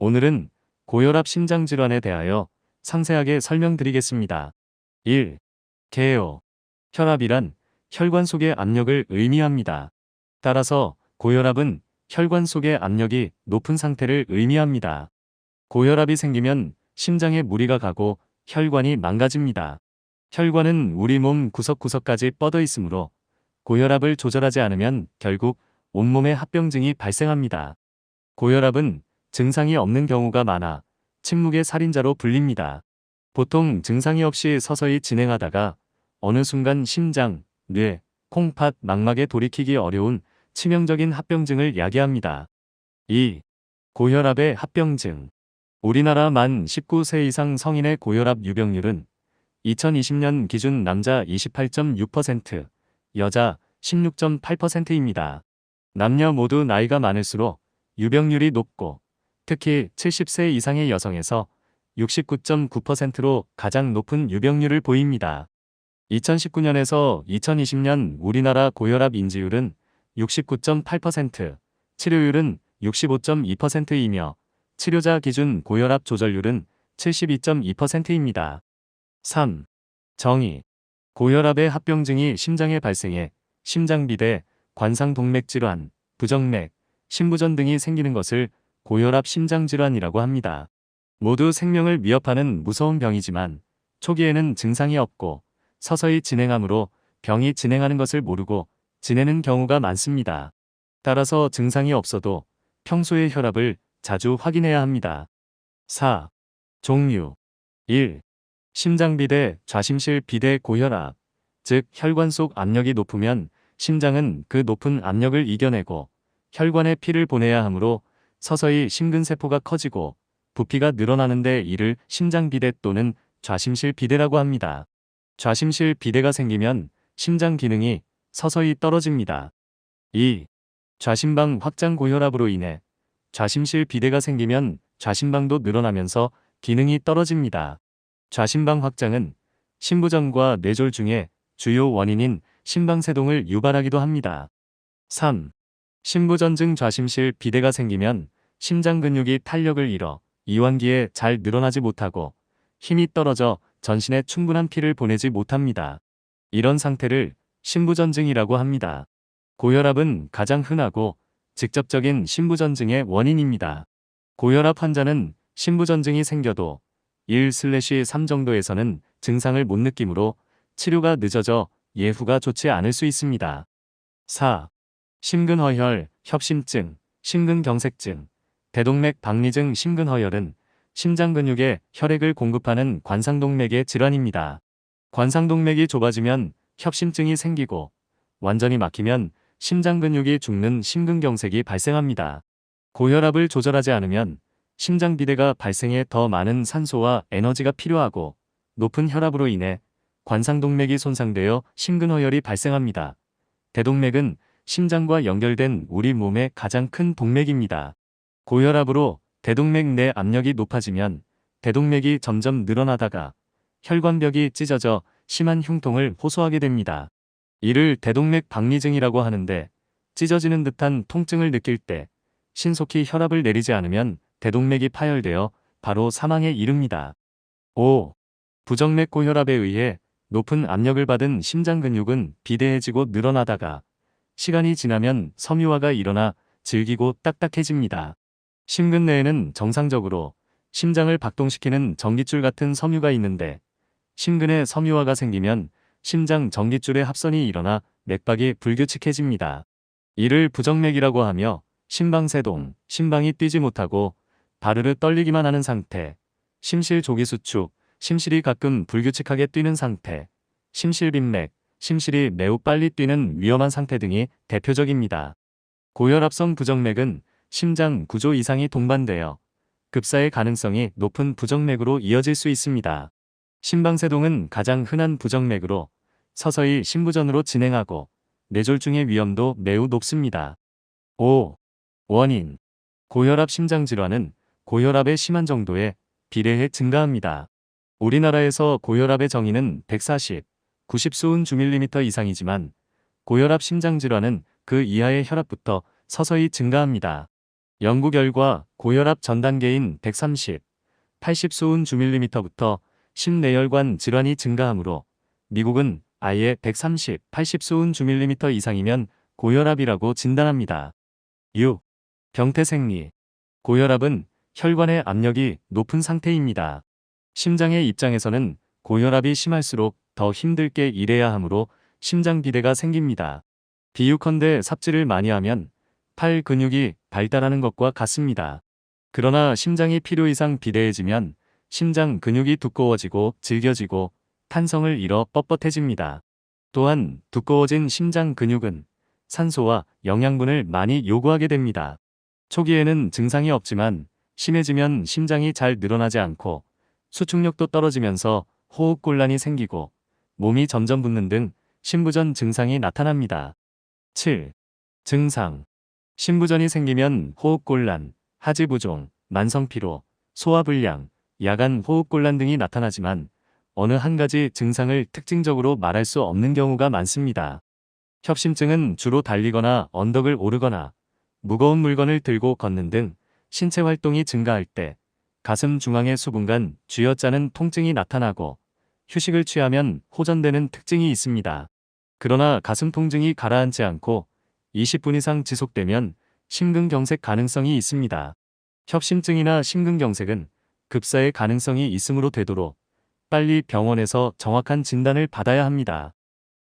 오늘은 고혈압 심장질환에 대하여 상세하게 설명드리겠습니다. 1. 개요. 혈압이란 혈관 속의 압력을 의미합니다. 따라서 고혈압은 혈관 속의 압력이 높은 상태를 의미합니다. 고혈압이 생기면 심장에 무리가 가고 혈관이 망가집니다. 혈관은 우리 몸 구석구석까지 뻗어 있으므로 고혈압을 조절하지 않으면 결국 온몸에 합병증이 발생합니다. 고혈압은 증상이 없는 경우가 많아 침묵의 살인자로 불립니다. 보통 증상이 없이 서서히 진행하다가 어느 순간 심장, 뇌, 콩팥, 망막에 돌이키기 어려운 치명적인 합병증을 야기합니다. 2. 고혈압의 합병증. 우리나라 만 19세 이상 성인의 고혈압 유병률은 2020년 기준 남자 28.6%, 여자 16.8%입니다. 남녀 모두 나이가 많을수록 유병률이 높고 특히 70세 이상의 여성에서 69.9%로 가장 높은 유병률을 보입니다. 2019년에서 2020년 우리나라 고혈압 인지율은 69.8%, 치료율은 65.2%이며 치료자 기준 고혈압 조절률은 72.2%입니다. 3. 정의. 고혈압의 합병증이 심장에 발생해 심장비대, 관상동맥질환, 부정맥, 심부전 등이 생기는 것을 고혈압 심장질환이라고 합니다. 모두 생명을 위협하는 무서운 병이지만 초기에는 증상이 없고 서서히 진행하므로 병이 진행하는 것을 모르고 지내는 경우가 많습니다. 따라서 증상이 없어도 평소의 혈압을 자주 확인해야 합니다. 4. 종류. 1. 심장비대, 좌심실 비대 고혈압, 즉 혈관 속 압력이 높으면 심장은 그 높은 압력을 이겨내고 혈관에 피를 보내야 하므로 서서히 심근세포가 커지고 부피가 늘어나는데 이를 심장비대 또는 좌심실 비대라고 합니다. 좌심실 비대가 생기면 심장 기능이 서서히 떨어집니다. 2. 좌심방 확장 고혈압으로 인해 좌심실 비대가 생기면 좌심방도 늘어나면서 기능이 떨어집니다. 좌심방 확장은 심부전과 뇌졸 중에 주요 원인인 심방세동을 유발하기도 합니다. 3. 심부전증. 좌심실 비대가 생기면 심장 근육이 탄력을 잃어 이완기에 잘 늘어나지 못하고 힘이 떨어져 전신에 충분한 피를 보내지 못합니다. 이런 상태를 심부전증이라고 합니다. 고혈압은 가장 흔하고 직접적인 심부전증의 원인입니다. 고혈압 환자는 심부전증이 생겨도 1/3 정도에서는 증상을 못 느끼므로 치료가 늦어져 예후가 좋지 않을 수 있습니다. 4. 심근허혈, 협심증, 심근경색증, 대동맥 박리증. 심근허혈은 심장 근육에 혈액을 공급하는 관상동맥의 질환입니다. 관상동맥이 좁아지면 협심증이 생기고 완전히 막히면 심장 근육이 죽는 심근경색이 발생합니다. 고혈압을 조절하지 않으면 심장비대가 발생해 더 많은 산소와 에너지가 필요하고 높은 혈압으로 인해 관상동맥이 손상되어 심근허혈이 발생합니다. 대동맥은 심장과 연결된 우리 몸의 가장 큰 동맥입니다. 고혈압으로 대동맥 내 압력이 높아지면 대동맥이 점점 늘어나다가 혈관벽이 찢어져 심한 흉통을 호소하게 됩니다. 이를 대동맥 박리증이라고 하는데 찢어지는 듯한 통증을 느낄 때 신속히 혈압을 내리지 않으면 대동맥이 파열되어 바로 사망에 이릅니다. 5. 부정맥. 고혈압에 의해 높은 압력을 받은 심장 근육은 비대해지고 늘어나다가 시간이 지나면 섬유화가 일어나 질기고 딱딱해집니다. 심근 내에는 정상적으로 심장을 박동시키는 전깃줄 같은 섬유가 있는데 심근에 섬유화가 생기면 심장 전깃줄의 합선이 일어나 맥박이 불규칙해집니다. 이를 부정맥이라고 하며 심방세동, 심방이 뛰지 못하고 바르르 떨리기만 하는 상태, 심실조기수축, 심실이 가끔 불규칙하게 뛰는 상태, 심실빈맥, 심실이 매우 빨리 뛰는 위험한 상태 등이 대표적입니다. 고혈압성 부정맥은 심장 구조 이상이 동반되어 급사의 가능성이 높은 부정맥으로 이어질 수 있습니다. 심방세동은 가장 흔한 부정맥으로 서서히 심부전으로 진행하고 뇌졸중의 위험도 매우 높습니다. 5. 원인. 고혈압 심장질환은 고혈압의 심한 정도에 비례해 증가합니다. 우리나라에서 고혈압의 정의는 140, 90 수은 주밀리미터 이상이지만 고혈압 심장질환은 그 이하의 혈압부터 서서히 증가합니다. 연구 결과 고혈압 전 단계인 130, 80 소운 주밀리미터부터 심내혈관 질환이 증가하므로 미국은 아예 130, 80 소운 주밀리미터 이상이면 고혈압이라고 진단합니다. 6. 병태 생리. 고혈압은 혈관의 압력이 높은 상태입니다. 심장의 입장에서는 고혈압이 심할수록 더 힘들게 일해야 하므로 심장 비대가 생깁니다. 비유컨대 삽질을 많이 하면 팔 근육이 발달하는 것과 같습니다. 그러나 심장이 필요 이상 비대해지면 심장 근육이 두꺼워지고 질겨지고 탄성을 잃어 뻣뻣해집니다. 또한 두꺼워진 심장 근육은 산소와 영양분을 많이 요구하게 됩니다. 초기에는 증상이 없지만 심해지면 심장이 잘 늘어나지 않고 수축력도 떨어지면서 호흡곤란이 생기고 몸이 점점 붓는 등 심부전 증상이 나타납니다. 7. 증상. 심부전이 생기면 호흡곤란, 하지부종, 만성피로, 소화불량, 야간 호흡곤란 등이 나타나지만 어느 한 가지 증상을 특징적으로 말할 수 없는 경우가 많습니다. 협심증은 주로 달리거나 언덕을 오르거나 무거운 물건을 들고 걷는 등 신체 활동이 증가할 때 가슴 중앙의 수분간 쥐어짜는 통증이 나타나고 휴식을 취하면 호전되는 특징이 있습니다. 그러나 가슴 통증이 가라앉지 않고 20분 이상 지속되면 심근경색 가능성이 있습니다. 협심증이나 심근경색은 급사의 가능성이 있으므로 되도록 빨리 병원에서 정확한 진단을 받아야 합니다.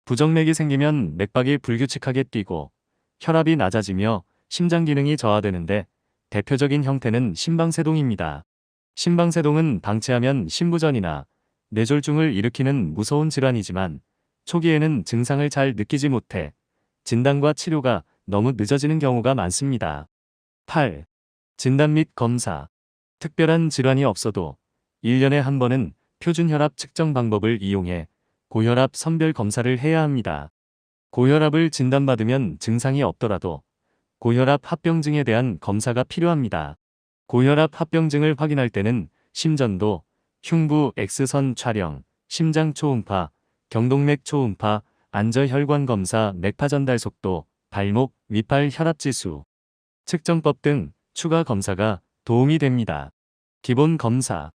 부정맥이 생기면 맥박이 불규칙하게 뛰고 혈압이 낮아지며 심장 기능이 저하되는데 대표적인 형태는 심방세동입니다. 심방세동은 방치하면 심부전이나 뇌졸중을 일으키는 무서운 질환이지만 초기에는 증상을 잘 느끼지 못해 진단과 치료가 너무 늦어지는 경우가 많습니다. 8. 진단 및 검사. 특별한 질환이 없어도 1년에 한 번은 표준혈압 측정 방법을 이용해 고혈압 선별 검사를 해야 합니다. 고혈압을 진단받으면 증상이 없더라도 고혈압 합병증에 대한 검사가 필요합니다. 고혈압 합병증을 확인할 때는 심전도, 흉부 X선 촬영, 심장 초음파, 경동맥 초음파, 안저혈관 검사, 맥파 전달 속도, 발목, 위팔 혈압지수, 측정법 등 추가 검사가 도움이 됩니다. 기본 검사.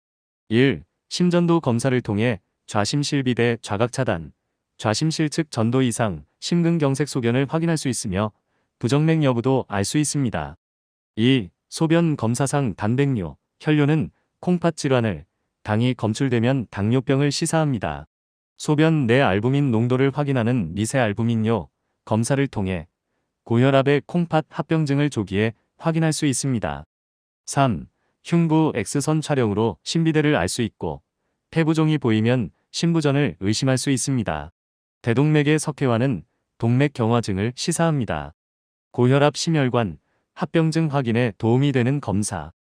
1. 심전도 검사를 통해 좌심실비대 좌각차단, 좌심실측 전도 이상, 심근경색 소견을 확인할 수 있으며 부정맥 여부도 알 수 있습니다. 2. 소변 검사상 단백뇨, 혈뇨는 콩팥 질환을, 당이 검출되면 당뇨병을 시사합니다. 소변 내 알부민 농도를 확인하는 미세알부민뇨 검사를 통해 고혈압의 콩팥 합병증을 조기에 확인할 수 있습니다. 3. 흉부 X선 촬영으로 심비대를 알 수 있고 폐부종이 보이면 심부전을 의심할 수 있습니다. 대동맥의 석회화는 동맥경화증을 시사합니다. 고혈압 심혈관 합병증 확인에 도움이 되는 검사.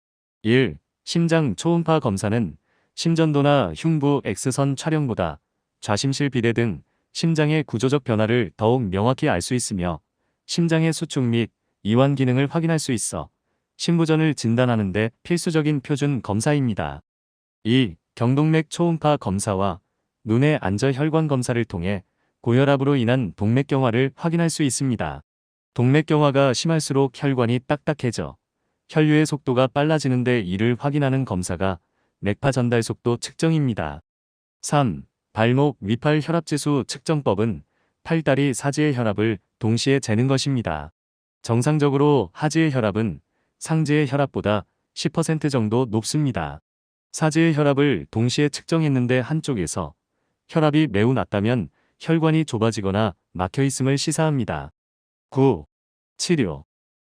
1. 심장 초음파 검사는 심전도나 흉부 X선 촬영보다 좌심실 비대 등 심장의 구조적 변화를 더욱 명확히 알 수 있으며 심장의 수축 및 이완 기능을 확인할 수 있어 심부전을 진단하는 데 필수적인 표준 검사입니다. 2. 경동맥 초음파 검사와 눈의 안저혈관 검사를 통해 고혈압으로 인한 동맥경화를 확인할 수 있습니다. 동맥경화가 심할수록 혈관이 딱딱해져 혈류의 속도가 빨라지는데 이를 확인하는 검사가 맥파 전달 속도 측정입니다. 3. 발목 위팔 혈압지수 측정법은 팔다리 사지의 혈압을 동시에 재는 것입니다. 정상적으로 하지의 혈압은 상지의 혈압보다 10% 정도 높습니다. 사지의 혈압을 동시에 측정했는데 한쪽에서 혈압이 매우 낮다면 혈관이 좁아지거나 막혀 있음을 시사합니다. 9. 치료.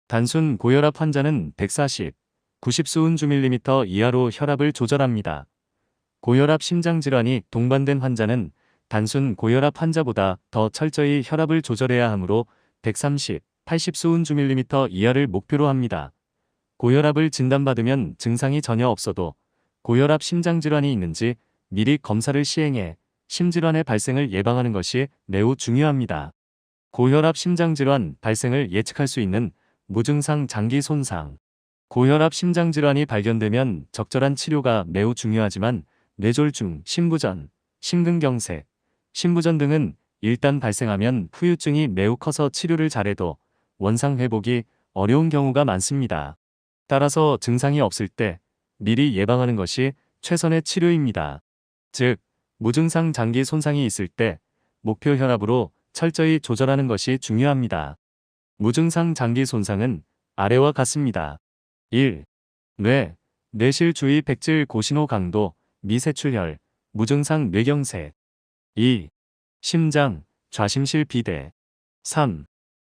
단순 고혈압 환자는 140, 90 소운 주밀리미터 이하로 혈압을 조절합니다. 고혈압 심장질환이 동반된 환자는 단순 고혈압 환자보다 더 철저히 혈압을 조절해야 하므로 130, 80 소운 주밀리미터 이하를 목표로 합니다. 고혈압을 진단받으면 증상이 전혀 없어도 고혈압 심장질환이 있는지 미리 검사를 시행해 심질환의 발생을 예방하는 것이 매우 중요합니다. 고혈압 심장질환 발생을 예측할 수 있는 무증상 장기 손상. 고혈압 심장질환이 발견되면 적절한 치료가 매우 중요하지만 뇌졸중, 심부전, 심근경색, 심부전 등은 일단 발생하면 후유증이 매우 커서 치료를 잘해도 원상 회복이 어려운 경우가 많습니다. 따라서 증상이 없을 때 미리 예방하는 것이 최선의 치료입니다. 즉, 무증상 장기 손상이 있을 때 목표 혈압으로 철저히 조절하는 것이 중요합니다. 무증상 장기 손상은 아래와 같습니다. 1. 뇌, 뇌실 주위 백질 고신호 강도, 미세출혈, 무증상 뇌경색. 2. 심장, 좌심실 비대. 3.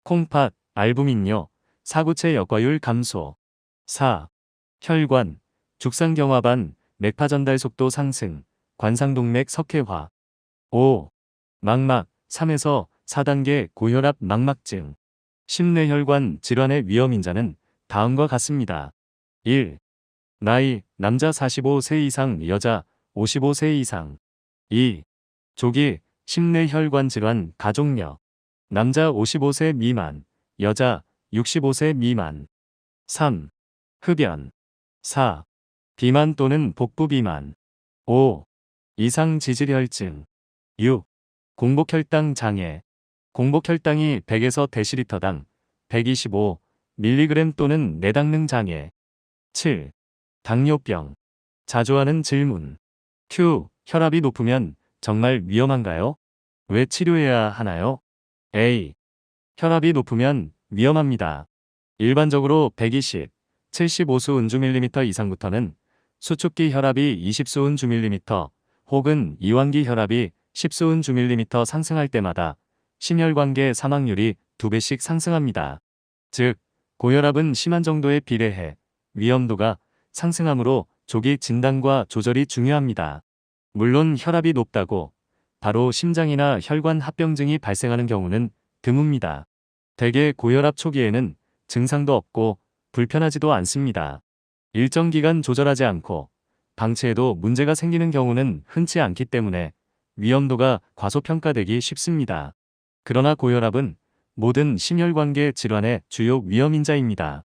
콩팥, 알부민뇨, 사구체 역과율 감소. 4. 혈관, 죽상경화반, 맥파 전달 속도 상승, 관상동맥 석회화. 5. 망막, 3에서 4단계 고혈압 망막증. 심뇌혈관 질환의 위험인자는 다음과 같습니다. 1. 나이, 남자 45세 이상, 여자 55세 이상. 2. 조기, 심뇌혈관 질환 가족력. 남자 55세 미만, 여자 65세 미만. 3. 흡연. 4. 비만 또는 복부 비만. 5. 이상 지질혈증. 6. 공복혈당 장애. 공복혈당이 100에서 데시리터당 125mg 또는 내당능 장애. 7. 당뇨병. 자주 하는 질문. Q. 혈압이 높으면 정말 위험한가요? 왜 치료해야 하나요? A. 혈압이 높으면 위험합니다. 일반적으로 120, 75수 운주밀리미터 이상부터는 수축기 혈압이 20수 운주밀리미터 혹은 이완기 혈압이 10수 운주밀리미터 상승할 때마다 심혈관계 사망률이 2배씩 상승합니다. 즉, 고혈압은 심한 정도에 비례해 위험도가 상승하므로 조기 진단과 조절이 중요합니다. 물론 혈압이 높다고 바로 심장이나 혈관 합병증이 발생하는 경우는 드뭅니다. 대개 고혈압 초기에는 증상도 없고 불편하지도 않습니다. 일정 기간 조절하지 않고 방치해도 문제가 생기는 경우는 흔치 않기 때문에 위험도가 과소평가되기 쉽습니다. 그러나 고혈압은 모든 심혈관계 질환의 주요 위험인자입니다.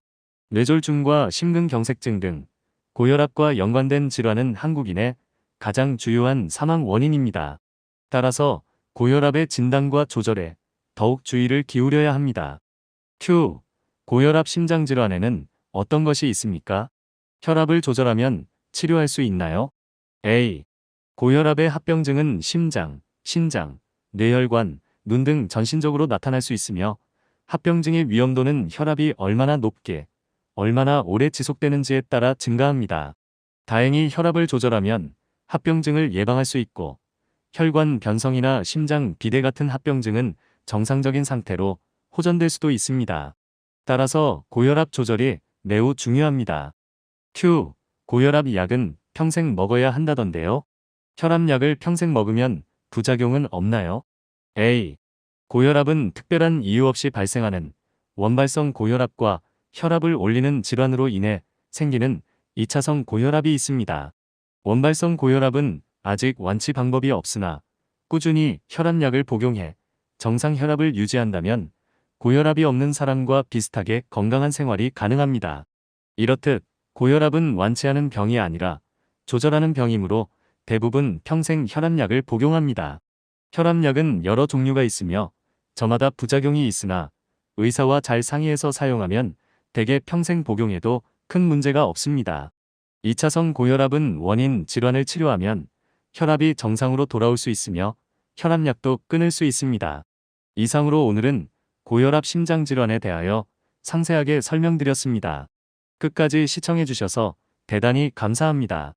뇌졸중과 심근경색증 등 고혈압과 연관된 질환은 한국인의 가장 주요한 사망 원인입니다. 따라서 고혈압의 진단과 조절에 더욱 주의를 기울여야 합니다. Q. 고혈압 심장질환에는 어떤 것이 있습니까? 혈압을 조절하면 치료할 수 있나요? A. 고혈압의 합병증은 심장, 신장, 뇌혈관, 눈 등 전신적으로 나타날 수 있으며 합병증의 위험도는 혈압이 얼마나 높게, 얼마나 오래 지속되는지에 따라 증가합니다. 다행히 혈압을 조절하면 합병증을 예방할 수 있고 혈관 변성이나 심장 비대 같은 합병증은 정상적인 상태로 호전될 수도 있습니다. 따라서 고혈압 조절이 매우 중요합니다. Q. 고혈압 약은 평생 먹어야 한다던데요. 혈압약을 평생 먹으면 부작용은 없나요? A. 고혈압은 특별한 이유 없이 발생하는 원발성 고혈압과 혈압을 올리는 질환으로 인해 생기는 2차성 고혈압이 있습니다. 원발성 고혈압은 아직 완치 방법이 없으나 꾸준히 혈압약을 복용해 정상 혈압을 유지한다면 고혈압이 없는 사람과 비슷하게 건강한 생활이 가능합니다. 이렇듯 고혈압은 완치하는 병이 아니라 조절하는 병이므로 대부분 평생 혈압약을 복용합니다. 혈압약은 여러 종류가 있으며 저마다 부작용이 있으나 의사와 잘 상의해서 사용하면 대개 평생 복용해도 큰 문제가 없습니다. 2차성 고혈압은 원인 질환을 치료하면 혈압이 정상으로 돌아올 수 있으며 혈압약도 끊을 수 있습니다. 이상으로 오늘은 고혈압 심장질환에 대하여 상세하게 설명드렸습니다. 끝까지 시청해주셔서 대단히 감사합니다.